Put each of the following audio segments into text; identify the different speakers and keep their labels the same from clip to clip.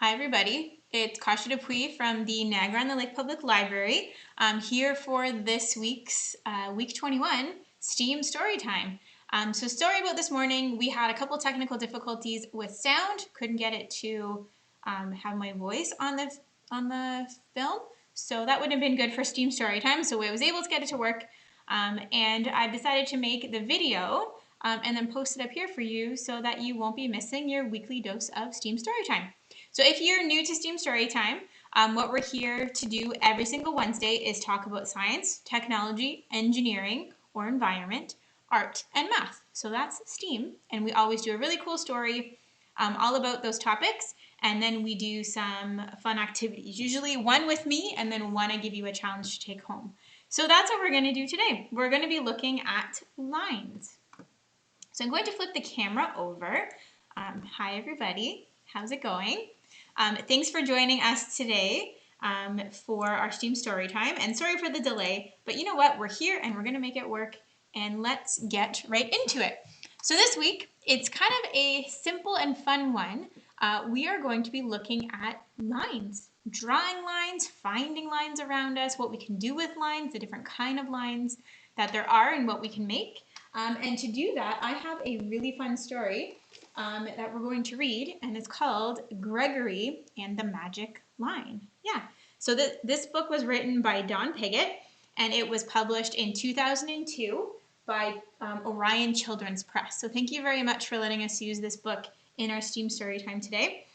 Speaker 1: Hi everybody, it's Kasha Dupuy from the Niagara-on-the-Lake Public Library. I'm here for this week's week 21 STEAM Storytime. So story about this morning, we had a couple technical difficulties with sound, couldn't get it to have my voice on the film, so that wouldn't have been good for STEAM Storytime, so I was able to get it to work, and I decided to make the video and then post it up here for you so that you won't be missing your weekly dose of STEAM Storytime. So if you're new to STEAM Storytime, what we're here to do every single Wednesday is talk about science, technology, engineering, or environment, art, and math. So that's STEAM, and we always do a really cool story all about those topics, and then we do some fun activities, usually one with me, and then one I give you a challenge to take home. So that's what we're going to do today. We're going to be looking at lines. So I'm going to flip the camera over. Hi everybody, how's it going? Thanks for joining us today for our STEAM Storytime, and sorry for the delay, but you know what, we're here and we're going to make it work, and let's get right into it. So this week, it's kind of a simple and fun one. We are going to be looking at lines, drawing lines, finding lines around us, what we can do with lines, the different kind of lines that there are and what we can make. And to do that, I have a really fun story that we're going to read, and it's called Gregory and the Magic Line. Yeah, so this book was written by Don Piggott, and it was published in 2002 by Orion Children's Press. So thank you very much for letting us use this book in our STEAM Storytime today.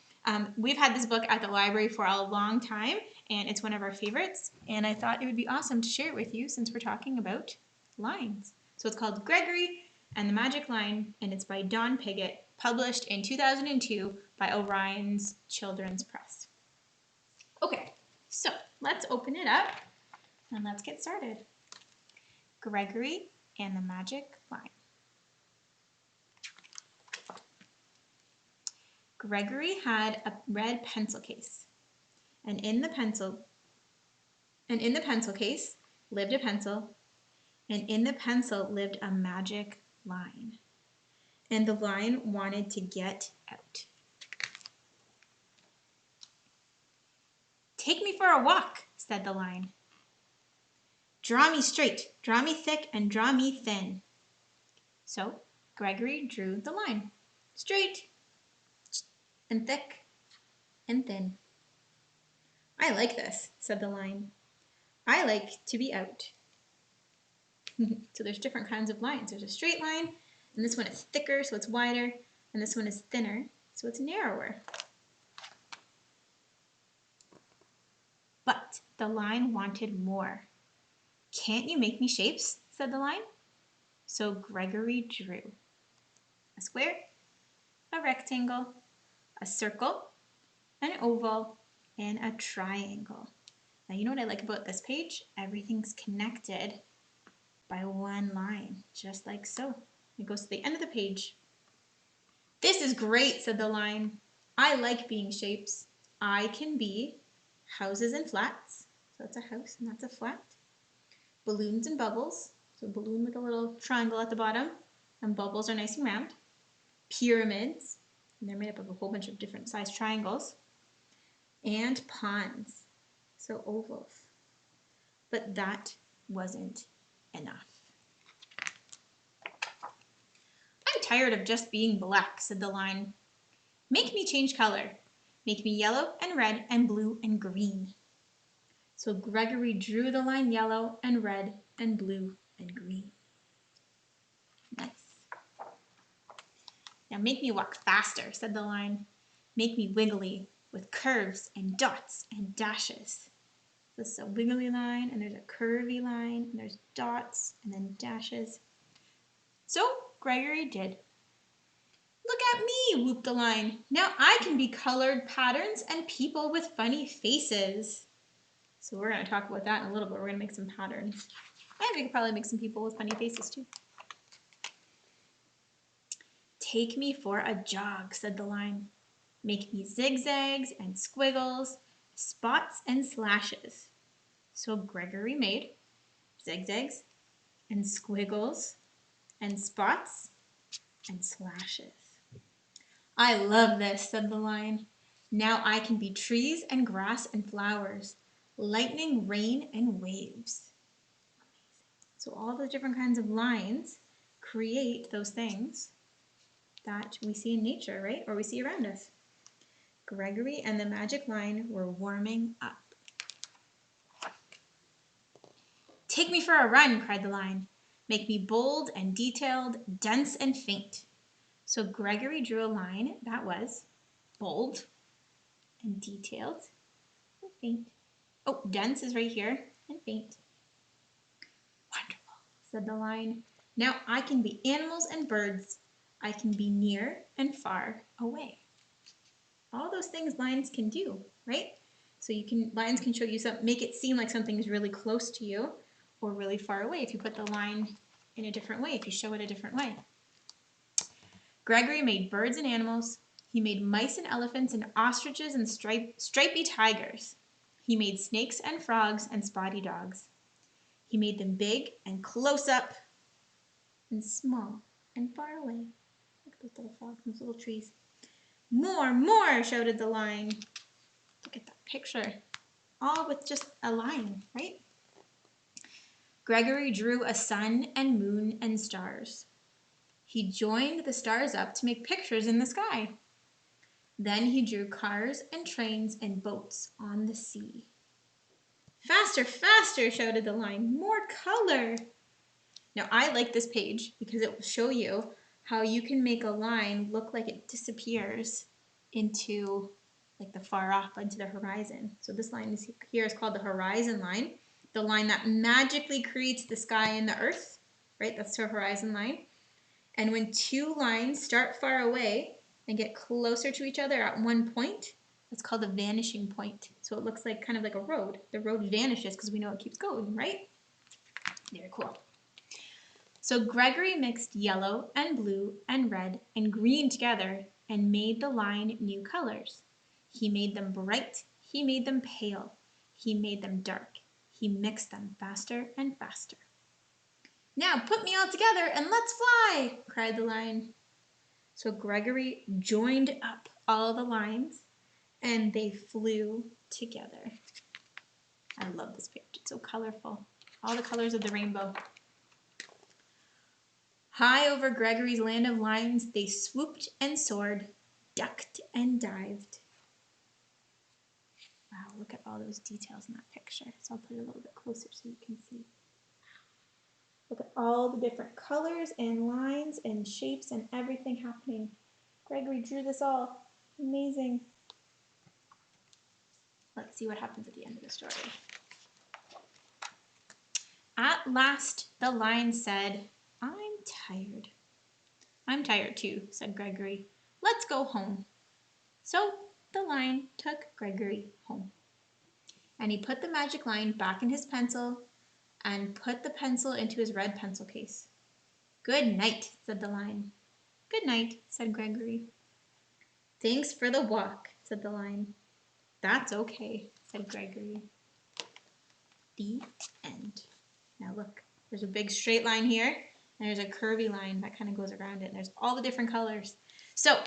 Speaker 1: We've had this book at the library for a long time, and it's one of our favorites, and I thought it would be awesome to share it with you since we're talking about lines. So it's called Gregory and the Magic Line, and it's by Don Piggott, published in 2002 by Orion's Children's Press. Okay, so let's open it up and let's get started. Gregory and the Magic Line. Gregory had a red pencil case, and in the pencil case lived a pencil, and in the pencil lived a magic line. And the line wanted to get out. "Take me for a walk," said the line. "Draw me straight, draw me thick, and draw me thin." So Gregory drew the line, straight and thick and thin. "I like this," said the line. "I like to be out." So there's different kinds of lines. There's a straight line, and this one is thicker, so it's wider, and this one is thinner, so it's narrower. But the line wanted more. "Can't you make me shapes?" said the line. So Gregory drew a square, a rectangle, a circle, an oval, and a triangle. Now you know what I like about this page? Everything's connected by one line, just like so. It goes to the end of the page. "This is great," said the line. "I like being shapes. I can be houses and flats." So that's a house and that's a flat. "Balloons and bubbles." So balloon with a little triangle at the bottom, and bubbles are nice and round. "Pyramids," and they're made up of a whole bunch of different sized triangles. And ponds, so ovals. But that wasn't enough. "I'm tired of just being black," said the line. "Make me change color. Make me yellow and red and blue and green." So Gregory drew the line yellow and red and blue and green. Nice. "Now make me walk faster," said the line. "Make me wiggly with curves and dots and dashes." This is a wiggly line, and there's a curvy line, and there's dots and then dashes. So Gregory did. "Look at me," whooped the line. "Now I can be colored patterns and people with funny faces." So we're going to talk about that in a little bit. We're going to make some patterns. And we could probably make some people with funny faces too. "Take me for a jog," said the line. "Make me zigzags and squiggles, spots and slashes." So Gregory made zigzags and squiggles and spots and slashes. "I love this," said the line. Now I can be trees and grass and flowers, lightning, rain, and waves. So all those different kinds of lines create those things that we see in nature, right? Or we see around us. Gregory and the magic line were warming up. Take me for a run, cried the line. Make me bold and detailed, dense and faint. So Gregory drew a line that was bold and detailed and faint. Oh, dense is right here and faint. Wonderful, said the line. Now I can be animals and birds. I can be near and far away. All those things lines can do, right? So lines can show you make it seem like something is really close to you or really far away if you put the line in a different way, if you show it a different way. Gregory made birds and animals. He made mice and elephants and ostriches and stripy tigers. He made snakes and frogs and spotty dogs. He made them big and close up and small and far away. Look at those little frogs, those little trees. More, more, shouted the line. Look at that picture. All with just a line, right? Gregory drew a sun and moon and stars. He joined the stars up to make pictures in the sky. Then he drew cars and trains and boats on the sea. Faster, faster, shouted the line. More color. Now I like this page because it will show you how you can make a line look like it disappears into like the far off, into the horizon. So this line here is called the horizon line, the line that magically creates the sky and the earth, right? That's the horizon line. And when two lines start far away and get closer to each other at one point, that's called a vanishing point. So it looks like kind of like a road. The road vanishes because we know it keeps going, right? Very cool. So Gregory mixed yellow and blue and red and green together and made the line new colors. He made them bright. He made them pale. He made them dark. He mixed them faster and faster. Now put me all together and let's fly, cried the line. So Gregory joined up all the lines and they flew together. I love this picture. It's so colorful. All the colors of the rainbow. High over Gregory's land of lines, they swooped and soared, ducked and dived. Wow, look at all those details in that picture. So I'll put it a little bit closer so you can see. Look at all the different colors and lines and shapes and everything happening. Gregory drew this all. Amazing. Let's see what happens at the end of the story. At last, the line said, I'm tired. I'm tired too, said Gregory. Let's go home. So the line took Gregory home. And he put the magic line back in his pencil and put the pencil into his red pencil case. Good night, said the line. Good night, said Gregory. Thanks for the walk, said the line. That's okay, said Gregory. The end. Now look, there's a big straight line here, and there's a curvy line that kind of goes around it, and there's all the different colors. So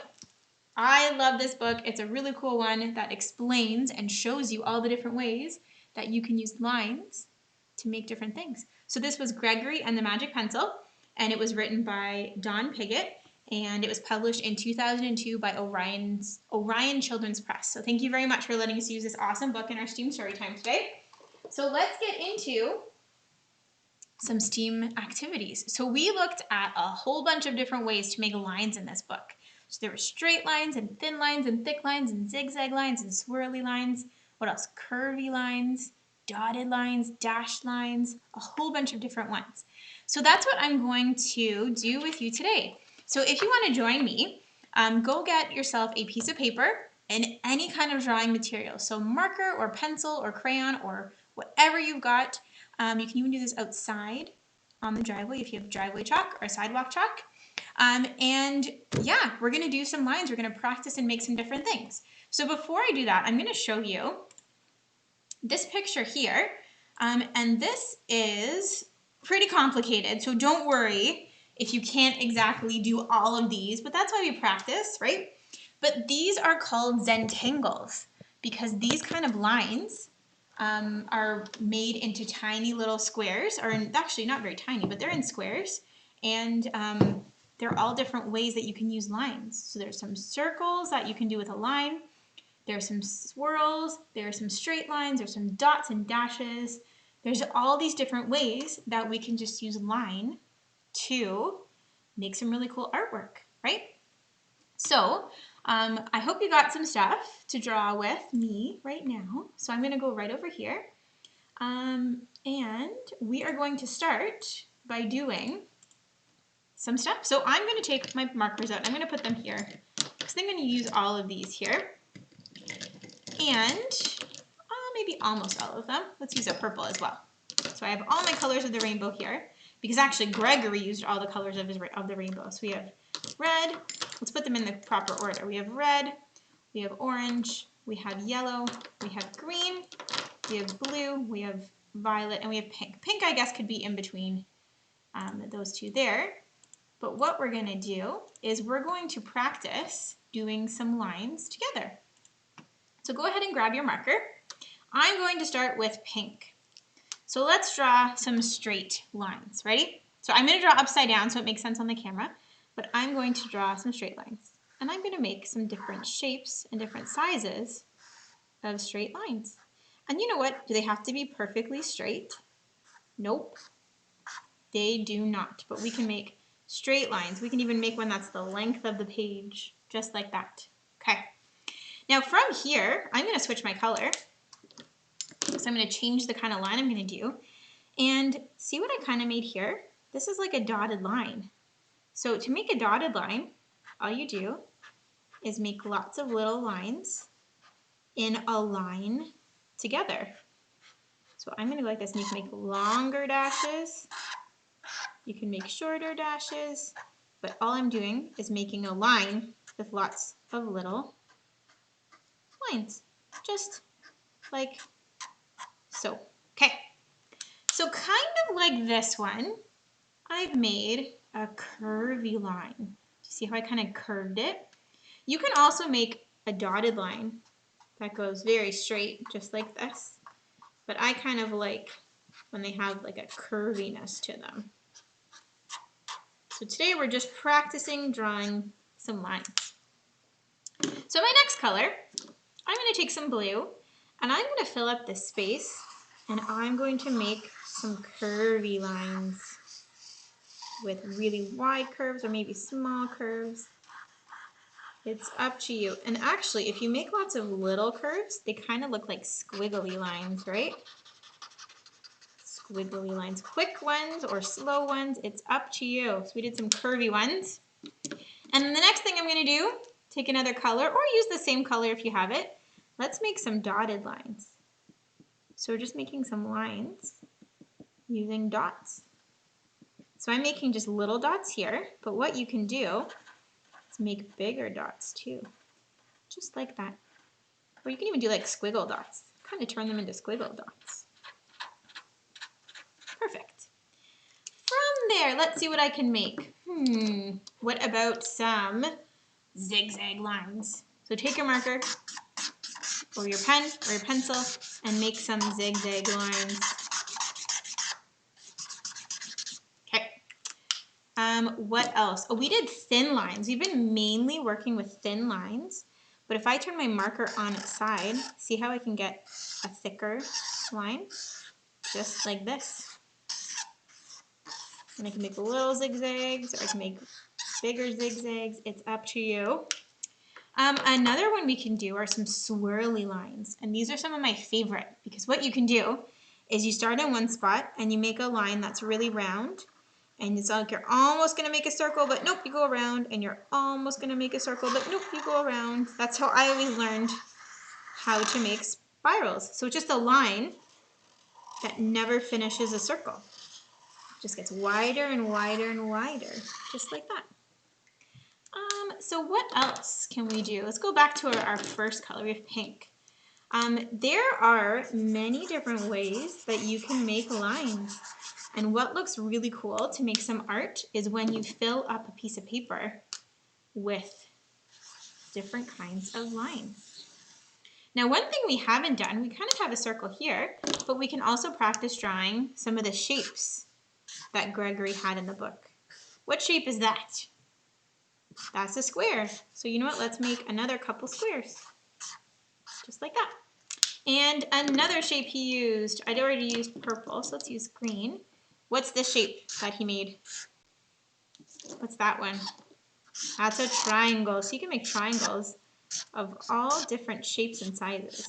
Speaker 1: I love this book. It's a really cool one that explains and shows you all the different ways that you can use lines to make different things. So this was Gregory and the Magic Pencil, and it was written by Don Piggott, and it was published in 2002 by Orion Children's Press. So thank you very much for letting us use this awesome book in our STEAM story time today. So let's get into some STEAM activities. So we looked at a whole bunch of different ways to make lines in this book. So there were straight lines and thin lines and thick lines and zigzag lines and swirly lines. What else? Curvy lines, dotted lines, dashed lines, a whole bunch of different ones. So that's what I'm going to do with you today. So if you want to join me, go get yourself a piece of paper and any kind of drawing material. So marker or pencil or crayon or whatever you've got. You can even do this outside on the driveway if you have driveway chalk or sidewalk chalk. And yeah, we're going to do some lines. We're going to practice and make some different things. So before I do that, I'm going to show you this picture here. And this is pretty complicated, so don't worry if you can't exactly do all of these, but that's why we practice, right? But these are called Zentangles because these kind of lines are made into tiny little squares, or actually not very tiny, but they're in squares, and they're all different ways that you can use lines. So there's some circles that you can do with a line, there's some swirls, there's some straight lines, there's some dots and dashes. There's all these different ways that we can just use line to make some really cool artwork, right? So I hope you got some stuff to draw with me right now. So I'm going to go right over here. And we are going to start by doing some stuff. So I'm going to take my markers out. I'm going to put them here because I'm going to use all of these here. And maybe almost all of them. Let's use a purple as well. So I have all my colors of the rainbow here because actually Gregory used all the colors of the rainbow. So we have red. Let's put them in the proper order. We have red, we have orange, we have yellow, we have green, we have blue, we have violet, and we have pink. Pink, I guess, could be in between those two there. But what we're going to do is we're going to practice doing some lines together. So go ahead and grab your marker. I'm going to start with pink. So let's draw some straight lines. Ready? So I'm going to draw upside down so it makes sense on the camera. But I'm going to draw some straight lines. And I'm going to make some different shapes and different sizes of straight lines. And you know what? Do they have to be perfectly straight? Nope. They do not. But we can make straight lines. We can even make one that's the length of the page, just like that. Okay. Now from here, I'm going to switch my color. So I'm going to change the kind of line I'm going to do. And see what I kind of made here? This is like a dotted line. So to make a dotted line, all you do is make lots of little lines in a line together. So I'm going to go like this, and you can make longer dashes. You can make shorter dashes. But all I'm doing is making a line with lots of little lines, just like so. Okay, so kind of like this one, I've made a curvy line. Do you see how I kind of curved it? You can also make a dotted line that goes very straight, just like this. But I kind of like when they have like a curviness to them. So today we're just practicing drawing some lines. So my next color, I'm going to take some blue and I'm going to fill up this space and I'm going to make some curvy lines with really wide curves or maybe small curves. It's up to you. And actually, if you make lots of little curves, they kind of look like squiggly lines, right? Squiggly lines, quick ones or slow ones, it's up to you. So we did some curvy ones. And then the next thing I'm going to do, take another color or use the same color if you have it. Let's make some dotted lines. So we're just making some lines using dots. So I'm making just little dots here, but what you can do is make bigger dots too, just like that. Or you can even do like squiggle dots, kind of turn them into squiggle dots. Perfect. From there, let's see what I can make. What about some zigzag lines? So take your marker or your pen or your pencil and make some zigzag lines. What else? Oh, we did thin lines. We've been mainly working with thin lines, but if I turn my marker on its side, see how I can get a thicker line? Just like this. And I can make little zigzags, or I can make bigger zigzags. It's up to you. Another one we can do are some swirly lines, and these are some of my favorite, because what you can do is you start in one spot and you make a line that's really round. And it's like you're almost going to make a circle, but nope, you go around. And you're almost going to make a circle, but nope, you go around. That's how I always learned how to make spirals. So it's just a line that never finishes a circle. It just gets wider and wider and wider, just like that. So what else can we do? Let's go back to our first color. We have pink. There are many different ways that you can make lines. And what looks really cool to make some art is when you fill up a piece of paper with different kinds of lines. Now, one thing we haven't done, we kind of have a circle here, but we can also practice drawing some of the shapes that Gregory had in the book. What shape is that? That's a square. So you know what? Let's make another couple squares. Just like that. And another shape he used, I'd already used purple, so let's use green. What's the shape that he made? What's that one? That's a triangle. So you can make triangles of all different shapes and sizes.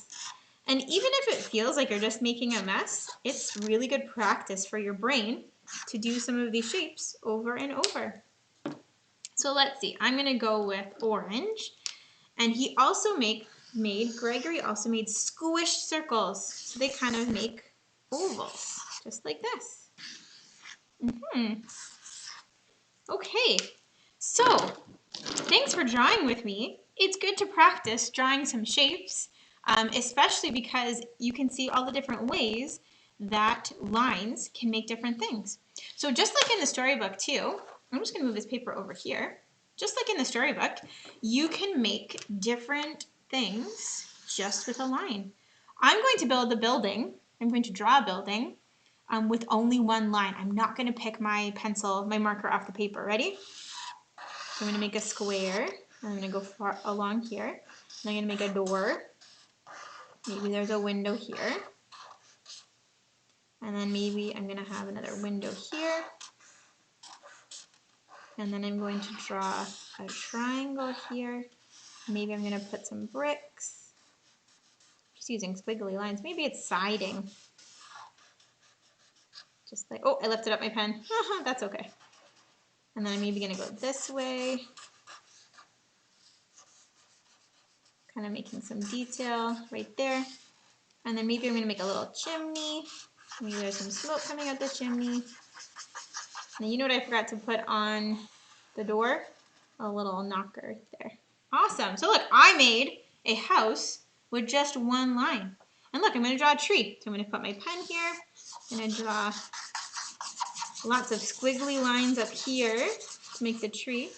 Speaker 1: And even if it feels like you're just making a mess, it's really good practice for your brain to do some of these shapes over and over. So let's see, I'm gonna go with orange. And he also Gregory also made squished circles. So they kind of make ovals, just like this. Okay, so thanks for drawing with me. It's good to practice drawing some shapes, especially because you can see all the different ways that lines can make different things. So just like in the storybook too, I'm just gonna move this paper over here. Just like in the storybook, you can make different things just with a line. I'm going to build a building. I'm going to draw a building with only one line. I'm not going to pick my pencil, my marker off the paper. Ready? So I'm going to make a square. I'm going to go far along here. And I'm going to make a door. Maybe there's a window here. And then maybe I'm going to have another window here. And then I'm going to draw a triangle here. Maybe I'm going to put some bricks. Just using squiggly lines. Maybe it's siding. Just like, oh, I lifted up my pen. That's okay. And then I'm maybe going to go this way. Kind of making some detail right there. And then maybe I'm going to make a little chimney. Maybe there's some smoke coming out the chimney. And you know what I forgot to put on the door? A little knocker there. Awesome. So look, I made a house with just one line. And look, I'm going to draw a tree. So I'm going to put my pen here. I'm going to draw lots of squiggly lines up here to make the tree.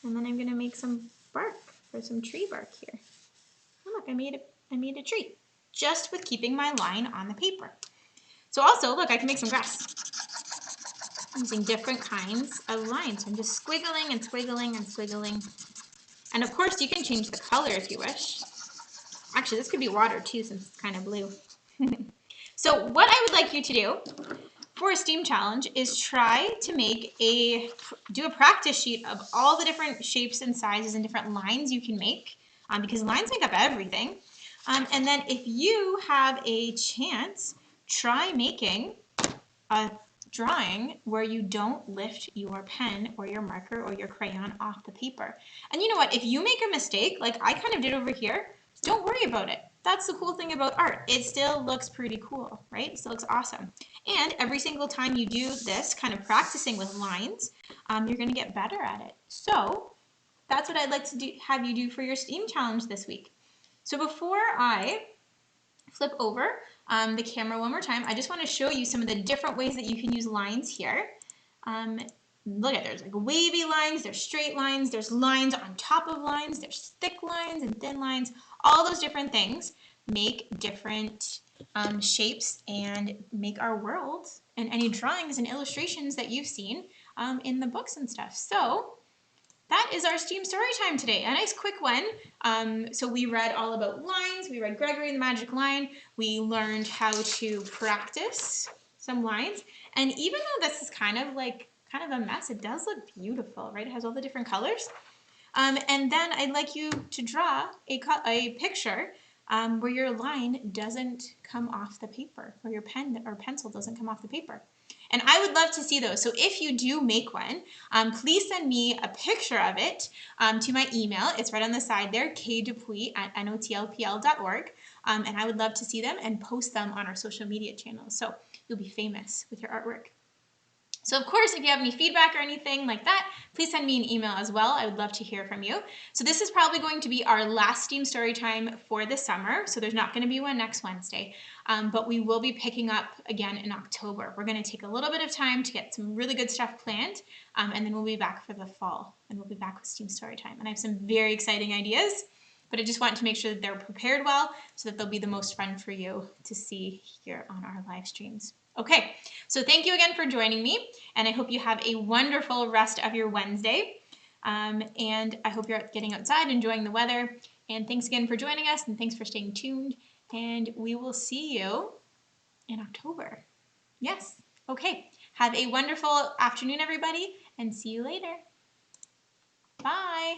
Speaker 1: And then I'm going to make some bark or some tree bark here. And look, I made a tree just with keeping my line on the paper. So also, look, I can make some grass using different kinds of lines. So I'm just squiggling and squiggling and squiggling. And of course, you can change the color if you wish. Actually, this could be water too, since it's kind of blue. So what I would like you to do for a STEAM challenge is try to do a practice sheet of all the different shapes and sizes and different lines you can make, because lines make up everything. And then if you have a chance, try making a drawing where you don't lift your pen or your marker or your crayon off the paper. And you know what? If you make a mistake, like I kind of did over here, don't worry about it. That's the cool thing about art. It still looks pretty cool, right? It still looks awesome. And every single time you do this, kind of practicing with lines, you're going to get better at it. So that's what I'd like to have you do for your STEAM challenge this week. So before I flip over the camera one more time, I just want to show you some of the different ways that you can use lines here. Look at, there's like wavy lines, there's straight lines, there's lines on top of lines, there's thick lines and thin lines. All those different things make different shapes and make our world and any drawings and illustrations that you've seen in the books and stuff. So that is our STEAM story time today. A nice quick one. So we read all about lines. We read Gregory and the Magic Line. We learned how to practice some lines. And even though this is kind of a mess, it does look beautiful, right? It has all the different colors. And then I'd like you to draw a picture where your line doesn't come off the paper, or your pen or pencil doesn't come off the paper. And I would love to see those. So if you do make one, please send me a picture of it to my email. It's right on the side there, kdupuy@notlpl.org. And I would love to see them and post them on our social media channels. So you'll be famous with your artwork. So of course, if you have any feedback or anything like that, please send me an email as well. I would love to hear from you. So this is probably going to be our last STEAM Storytime for the summer. So there's not going to be one next Wednesday, but we will be picking up again in October. We're going to take a little bit of time to get some really good stuff planned, and then we'll be back for the fall, and we'll be back with STEAM Storytime. And I have some very exciting ideas, but I just want to make sure that they're prepared well so that they'll be the most fun for you to see here on our live streams. Okay, so thank you again for joining me, and I hope you have a wonderful rest of your Wednesday. And I hope you're getting outside, enjoying the weather. And thanks again for joining us, and thanks for staying tuned. And we will see you in October. Yes, okay. Have a wonderful afternoon, everybody, and see you later. Bye.